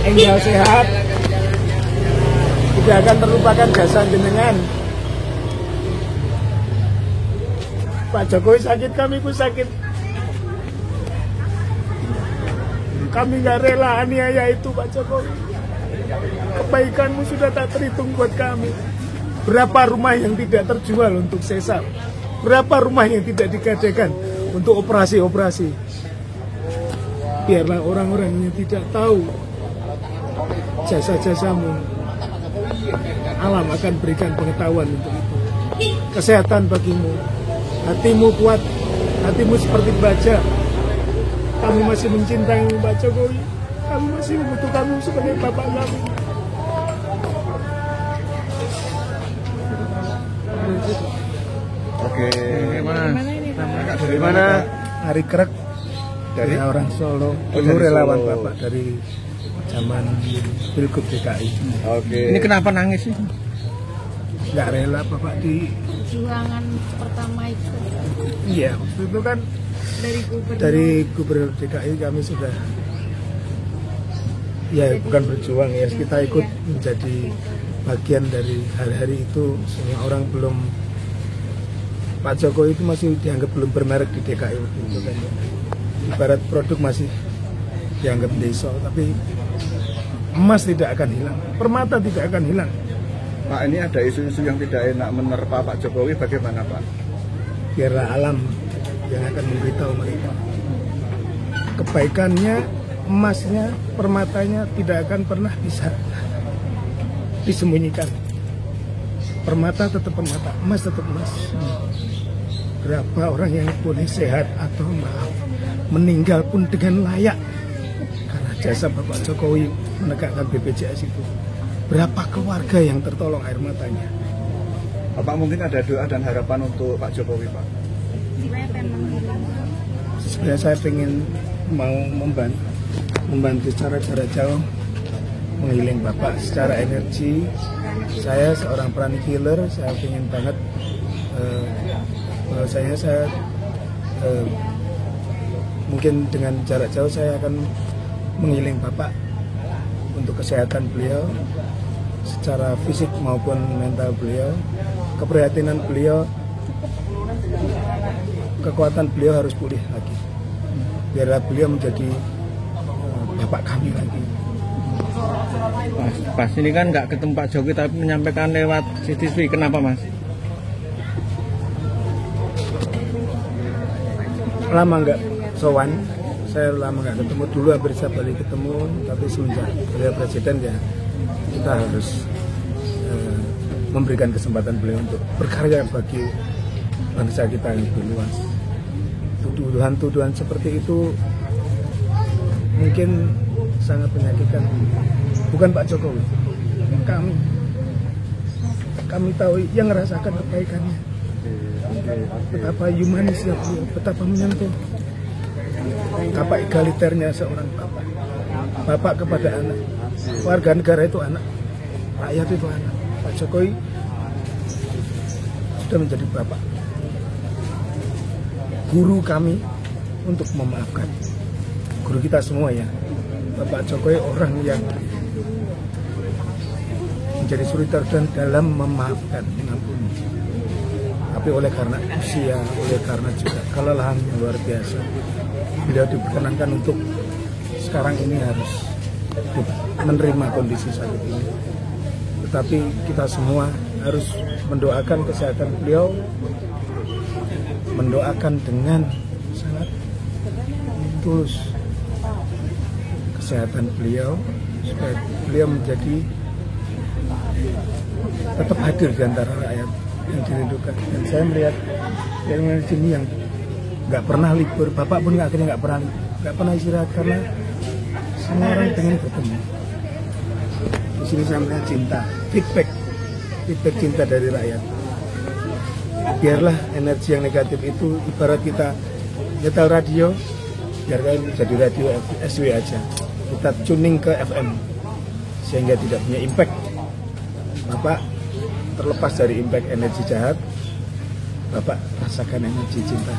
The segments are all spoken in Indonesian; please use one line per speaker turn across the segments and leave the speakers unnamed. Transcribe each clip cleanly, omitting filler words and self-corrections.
enggal sehat, tidak akan terlupakan jasa jenengan. Pak Jokowi sakit, kami pun sakit. Kami nggak rela aniaya itu, Pak Jokowi. Kebaikanmu sudah tak terhitung buat kami. Berapa rumah yang tidak terjual untuk sesar? Berapa rumah yang tidak digadaikan untuk operasi-operasi? Biarlah orang-orang yang tidak tahu jasa-jasamu, alam akan berikan pengetahuan untuk itu. Kesehatan bagimu, hatimu kuat, hatimu seperti baja. Kami masih mencintaimu, Pak Jokowi. Kami masih membutuhkanmu sebagai bapak kami.
Oke.
Dari mana? Hari Krek. Dari orang Solo. Dulu relawan bapak dari zaman Pilgub DKI.
Oke.
Ini kenapa nangis sih?
Nggak rela bapak di
perjuangan pertama itu.
Iya, waktu itu kan dari gubernur DKI kami sudah, ya bukan berjuang ya, kita ikut menjadi bagian dari hari-hari itu. Semua orang belum, Pak Jokowi itu masih dianggap belum bermerek di DKI waktu itu kan. Ibarat produk masih dianggap desa, tapi emas tidak akan hilang, permata tidak akan hilang.
Pak, ini ada isu-isu yang tidak enak menerpa Pak Jokowi, bagaimana Pak?
Biarlah alam yang akan memberitahu mereka. Kebaikannya, emasnya, permatanya tidak akan pernah bisa disembunyikan. Permata tetap permata, emas tetap emas. Berapa orang yang boleh sehat atau maaf meninggal pun dengan layak karena jasa Bapak Jokowi menegakkan BPJS itu. Berapa keluarga yang tertolong air matanya.
Bapak mungkin ada doa dan harapan untuk Pak Jokowi, Pak?
Sebenarnya saya ingin mau membantu secara jarak jauh menghealing Bapak secara energi. Saya seorang pranic healer, saya ingin banget bahwasanya saya mungkin dengan jarak jauh saya akan menghealing Bapak untuk kesehatan beliau secara fisik maupun mental beliau, keprihatinan beliau, kekuatan beliau harus pulih lagi. Biarlah beliau menjadi bapak kami lagi.
Pas ini kan nggak ketemu Pak Jokowi tapi menyampaikan lewat CCTV, kenapa Mas?
Lama nggak sowan, saya lama nggak ketemu, dulu hampir setiap kali ketemu, tapi semenjak beliau presiden ya kita harus memberikan kesempatan beliau untuk berkarya bagi bangsa kita yang lebih luas. Tuduhan-tuduhan seperti itu mungkin sangat menyakitkan, bukan Pak Jokowi, kami tahu yang merasakan kebaikannya, betapa humanisnya beliau, betapa menyentuh, betapa egaliternya seorang bapak kepada anak. Warga negara itu anak, rakyat itu anak. Pak Jokowi sudah menjadi bapak, guru kami untuk memaafkan, guru kita semua ya. Bapak Jokowi orang yang menjadi suri teladan dalam memaafkan, mengampuni. Tapi oleh karena usia, oleh karena juga kelelahan yang luar biasa, beliau diperkenankan untuk sekarang ini harus menerima kondisi saat ini. Tetapi kita semua harus mendoakan kesehatan beliau, mendoakan dengan sangat tulus kesehatan beliau supaya beliau menjadi tetap hadir di antara rakyat yang dirindukan. Dan saya melihat yang di sini yang nggak pernah libur, bapak pun akhirnya nggak pernah istirahat karena semua orang pengen bertemu. Di sini saya melihat cinta, feedback cinta dari rakyat. Biarlah energi yang negatif itu ibarat kita nyetel radio, biarkan jadi radio SW aja. Kita tuning ke FM sehingga tidak punya impact. Bapak terlepas dari impact energi jahat, Bapak rasakan energi cinta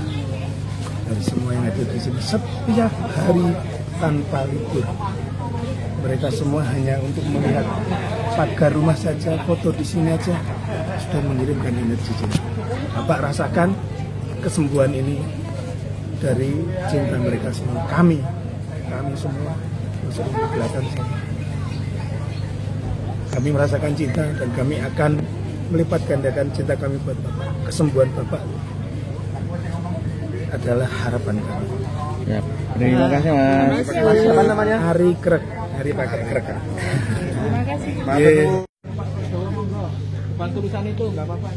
dari semua yang ada di sini setiap hari tanpa libur. mereka semua hanya untuk melihat pagar rumah saja, foto di sini aja sudah mengirimkan energi cinta. Bapak rasakan kesembuhan ini dari cinta mereka semua. Kami semua masuk di belakang sana. Kami merasakan cinta dan kami akan melipat gandakan cinta kami buat Bapak. Kesembuhan Bapak adalah harapan kami.
Ya, terima kasih Mas.
Apa namanya?
Hari Krek, hari pakai krek.
Terima kasih.
Iya.
Depan tulisan itu nggak apa-apa.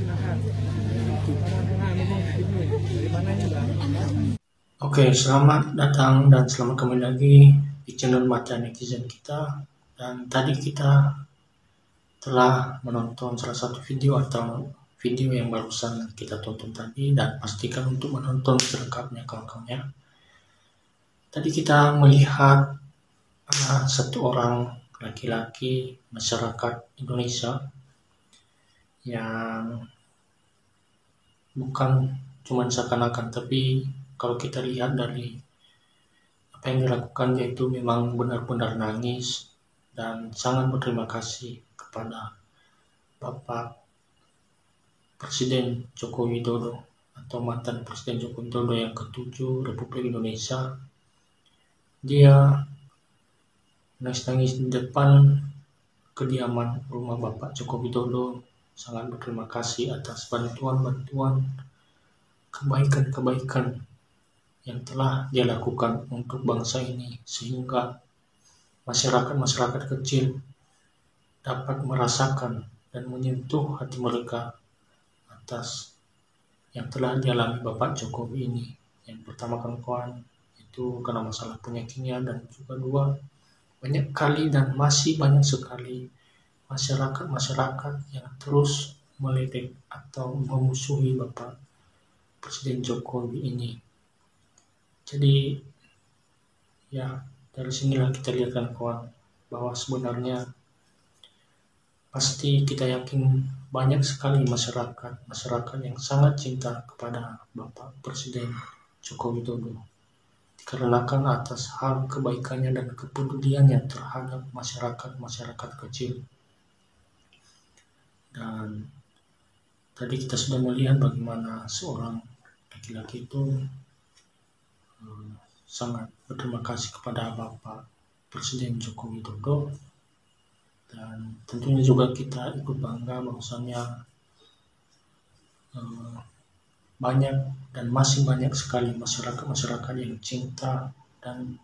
Oke, selamat datang dan selamat kembali lagi di channel Mata Netizen kita. Dan tadi kita telah menonton salah satu video atau video yang barusan kita tonton tadi, dan pastikan untuk menonton selengkapnya kawan-kawan ya. Tadi kita melihat satu orang laki-laki masyarakat Indonesia yang bukan cuma seakan-akan, tapi kalau kita lihat dari apa yang dilakukan, yaitu memang benar-benar nangis dan sangat berterima kasih kepada Bapak Presiden Joko Widodo atau mantan Presiden Joko Widodo yang ke-7 Republik Indonesia. Dia nangis-nangis di depan kediaman rumah Bapak Joko Widodo, sangat berterima kasih atas bantuan-bantuan, kebaikan-kebaikan yang telah dia lakukan untuk bangsa ini, sehingga masyarakat-masyarakat kecil dapat merasakan dan menyentuh hati mereka atas yang telah dialami Bapak Jokowi ini. Yang pertama kawan-kawan, itu karena masalah penyakitnya, dan juga dua, banyak kali dan masih banyak sekali masyarakat-masyarakat yang terus meledek atau memusuhi Bapak Presiden Jokowi ini. Jadi ya, dari sinilah kita lihat kawan-kawan bahwa sebenarnya pasti kita yakin banyak sekali masyarakat yang sangat cinta kepada Bapak Presiden Joko Widodo, dikarenakan atas hal kebaikannya dan kepeduliannya terhadap masyarakat kecil. Dan tadi kita sudah melihat bagaimana seorang laki-laki itu sangat berterima kasih kepada Bapak Presiden Joko Widodo, dan tentunya juga kita ikut bangga bahwasannya banyak dan masih banyak sekali masyarakat yang cinta dan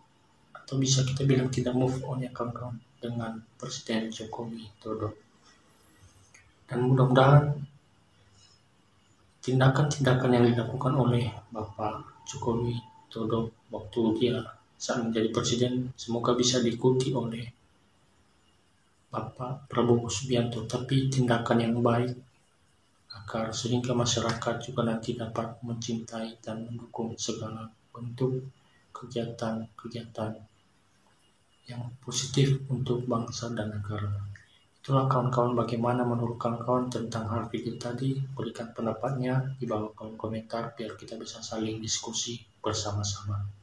atau bisa kita bilang tidak move on ya kawan-kawan dengan Presiden Joko Widodo. Dan mudah-mudahan tindakan-tindakan yang dilakukan oleh Bapak Jokowi Widodo waktu dia saat menjadi presiden semoga bisa diikuti oleh Bapak Prabowo Subianto, tapi tindakan yang baik agar sehingga masyarakat juga nanti dapat mencintai dan mendukung segala bentuk kegiatan-kegiatan yang positif untuk bangsa dan negara. Itulah kawan-kawan bagaimana menurut kawan-kawan tentang hal video tadi. Berikan pendapatnya di bawah kolom komentar biar kita bisa saling diskusi bersama-sama.